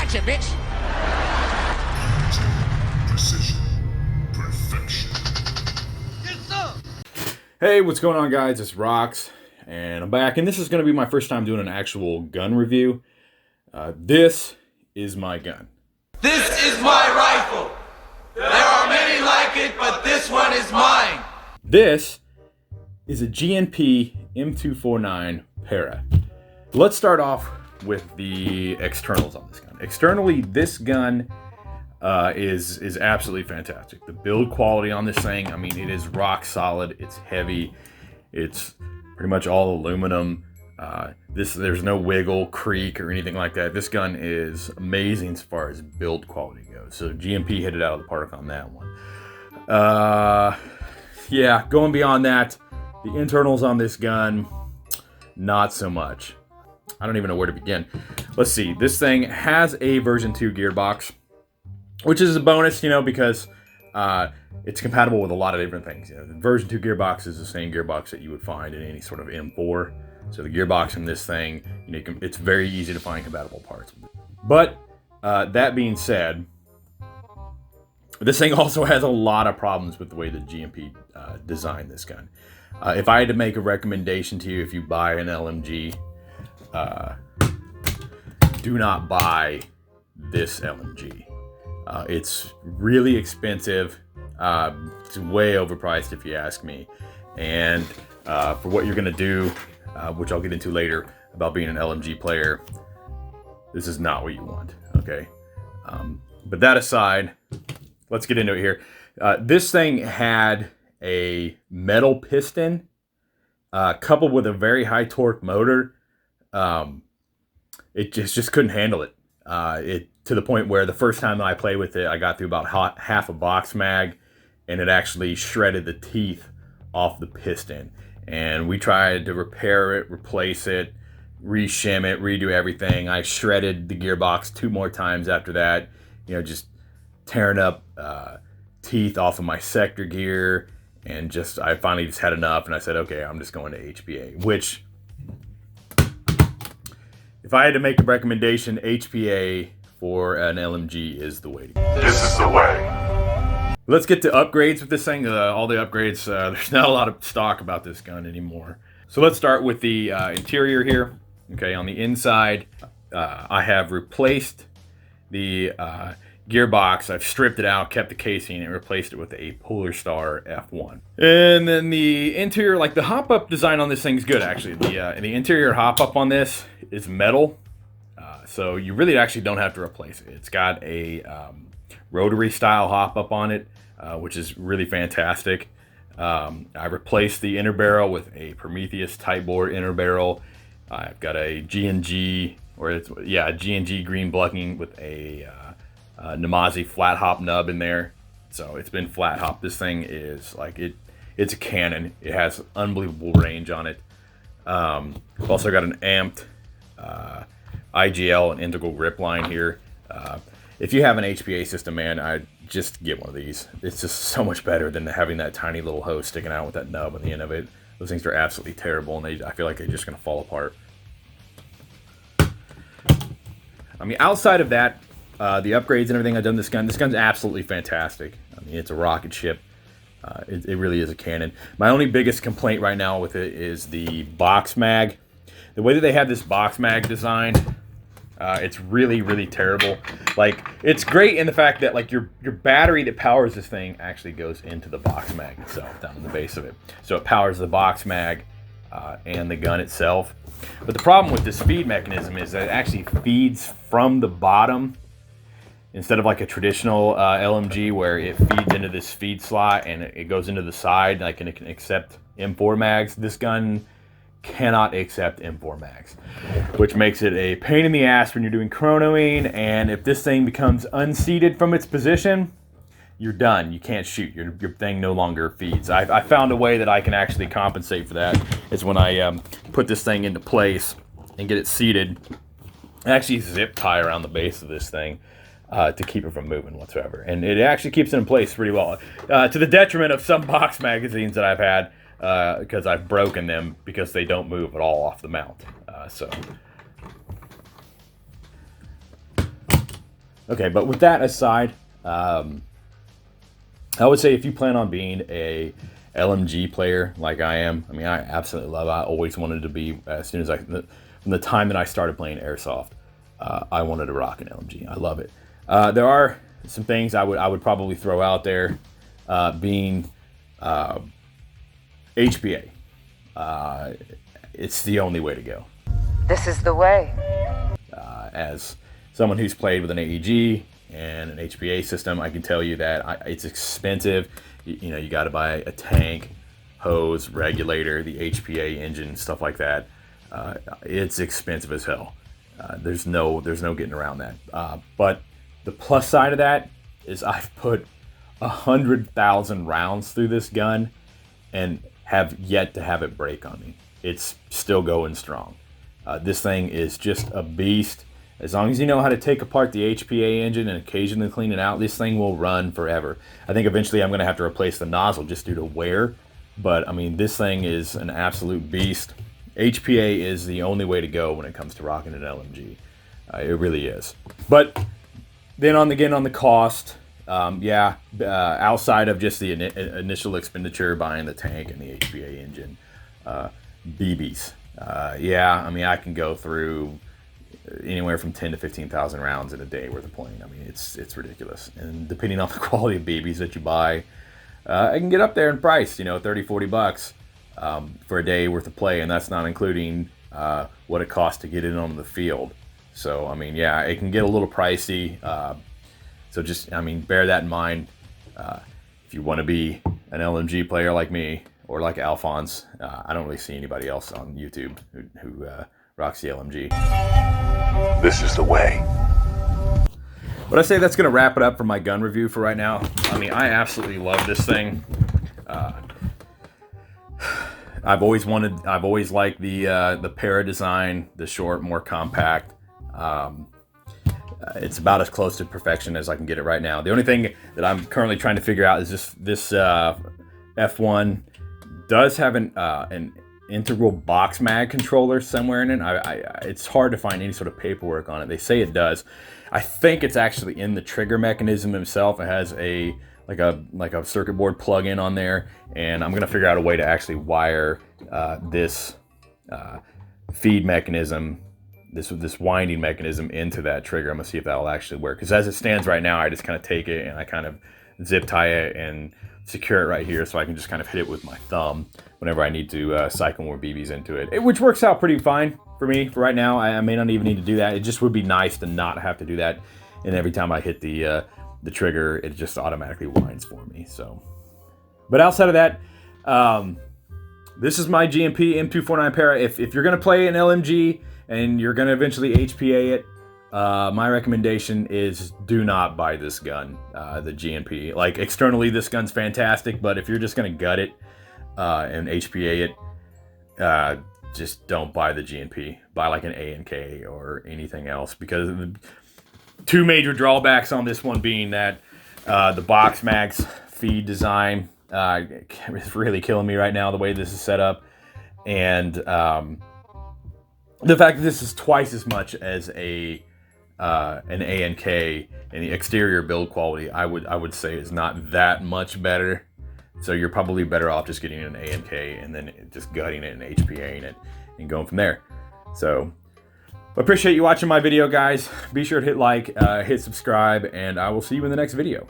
Gotcha, bitch. Precision. Perfection. Yes, sir. Hey, what's going on, guys? It's Rox, and I'm back, and this is going to be my first time doing an actual gun review. This is my gun. This is my rifle. There are many like it, but this one is mine. This is a G&P M249 Para. Let's start off with the externals on this gun. Externally, this gun is absolutely fantastic. The build quality on this thing, I mean, it is rock solid. It's heavy. It's pretty much all aluminum. There's no wiggle, creak, or anything like that. This gun is amazing as far as build quality goes. So G&P hit it out of the park on that one. Yeah, going beyond that, the internals on this gun, not so much. I don't even know where to begin. Let's see. This thing has a version 2 gearbox, which is a bonus, you know, because it's compatible with a lot of different things. You know, the version 2 gearbox is the same gearbox that you would find in any sort of M4. So the gearbox in this thing, you know, it's very easy to find compatible parts. But that being said, this thing also has a lot of problems with the way that G&P designed this gun. If I had to make a recommendation to you, if you buy an LMG, do not buy this LMG. It's really expensive. It's way overpriced if you ask me. And for what you're gonna do, which I'll get into later about being an LMG player, this is not what you want, okay? But that aside, let's get into it here. This thing had a metal piston coupled with a very high torque motor. It just couldn't handle it. To the point where the first time that I played with it, I got through about half a box mag, and it actually shredded the teeth off the piston. And we tried to repair it, replace it, reshim it, redo everything. I shredded the gearbox 2 more times after that, you know, just tearing up teeth off of my sector gear, and I finally just had enough, and I said, okay, I'm just going to HPA, which, if I had to make a recommendation, HPA for an LMG is the way to go. This is the way. Let's get to upgrades with this thing. All the upgrades, there's not a lot of stock about this gun anymore. So let's start with the interior here. Okay, on the inside, I have replaced the gearbox. I've stripped it out, kept the casing, and replaced it with a PolarStar F1. And then the interior, like the hop-up design on this thing is good, actually. The interior hop-up on this is metal, so you really actually don't have to replace it. It's got a rotary style hop-up on it, which is really fantastic. I replaced the inner barrel with a Prometheus type bore inner barrel. I've got a G&G, G&G Green Bucking with a Namazu flat hop nub in there. So it's been flat hop. This thing is like, it's a cannon. It has unbelievable range on it. I've also got an amped IGL and integral grip line here. If you have an HPA system, man, I'd just get one of these. It's just so much better than having that tiny little hose sticking out with that nub on the end of it. Those things are absolutely terrible, and I feel like they're just going to fall apart. I mean, outside of that, the upgrades and everything I've done this gun's absolutely fantastic. I mean, it's a rocket ship. It really is a cannon. My only biggest complaint right now with it is the box mag. The way that they have this box mag designed, it's really, really terrible. Like, it's great in the fact that, like, your battery that powers this thing actually goes into the box mag itself, down in the base of it. So it powers the box mag and the gun itself. But the problem with this feed mechanism is that it actually feeds from the bottom instead of like a traditional LMG where it feeds into this feed slot and it goes into the side, like, and it can accept M4 mags. This gun cannot accept M4 mags, which makes it a pain in the ass when you're doing chronoing, and if this thing becomes unseated from its position, you're done. You can't shoot. Your thing no longer feeds. I found a way that I can actually compensate for that. Is when I put this thing into place and get it seated, I actually zip tie around the base of this thing to keep it from moving whatsoever, and it actually keeps it in place pretty well, to the detriment of some box magazines that I've had, because I've broken them because they don't move at all off the mount. So Okay, but with that aside, I would say if you plan on being a LMG player like I am, I mean, I absolutely love it. I always wanted to be, as soon as from the time that I started playing Airsoft, I wanted to rock an LMG. I love it. There are some things I would probably throw out there, being HPA. It's the only way to go. This is the way. As someone who's played with an AEG and an HPA system, I can tell you that it's expensive. You know, you got to buy a tank, hose, regulator, the HPA engine, stuff like that. It's expensive as hell. There's no getting around that. But the plus side of that is I've put 100,000 rounds through this gun and have yet to have it break on me. It's still going strong. This thing is just a beast. As long as you know how to take apart the HPA engine and occasionally clean it out, this thing will run forever. I think eventually I'm going to have to replace the nozzle just due to wear. But, I mean, this thing is an absolute beast. HPA is the only way to go when it comes to rocking an LMG. It really is. But then on the cost, outside of just the initial expenditure, buying the tank and the HPA engine, BBs. I mean, I can go through anywhere from 10 to 15,000 rounds in a day worth of playing. I mean, it's ridiculous. And depending on the quality of BBs that you buy, it can get up there in price, 30, 40 bucks for a day worth of play. And that's not including what it costs to get it on the field. So, I mean, yeah, it can get a little pricey. So just, I mean, bear that in mind. If you want to be an LMG player like me or like Alphonse, I don't really see anybody else on YouTube who rocks the LMG. This is the way. But I say that's going to wrap it up for my gun review for right now. I mean, I absolutely love this thing. I've always liked the Para design, the short, more compact. It's about as close to perfection as I can get it right now. The only thing that I'm currently trying to figure out is this F1 does have an integral box mag controller somewhere in it. It's hard to find any sort of paperwork on it. They say it does. I think it's actually in the trigger mechanism itself. It has like a circuit board plug-in on there, and I'm gonna figure out a way to actually wire this feed mechanism, this winding mechanism into that trigger. I'm gonna see if that'll actually work. Because as it stands right now, I just kind of take it and I kind of zip tie it and secure it right here, so I can just kind of hit it with my thumb whenever I need to cycle more BBs into it, which works out pretty fine for me for right now. I may not even need to do that. It just would be nice to not have to do that, and every time I hit the trigger, it just automatically winds for me. So, but outside of that, this is my G&P M249 Para. If you're gonna play an LMG and you're gonna eventually HPA it, my recommendation is do not buy this gun, the G&P. Like, externally, this gun's fantastic, but if you're just gonna gut it and HPA it, just don't buy the G&P. Buy like an A&K or anything else, because the two major drawbacks on this one being that the box mags feed design is really killing me right now, the way this is set up, and the fact that this is twice as much as an A&K, and the exterior build quality I would say is not that much better. So you're probably better off just getting an A&K and then just gutting it and HPAing it and going from there. So I appreciate you watching my video, guys. Be sure to hit like, hit subscribe, and I will see you in the next video.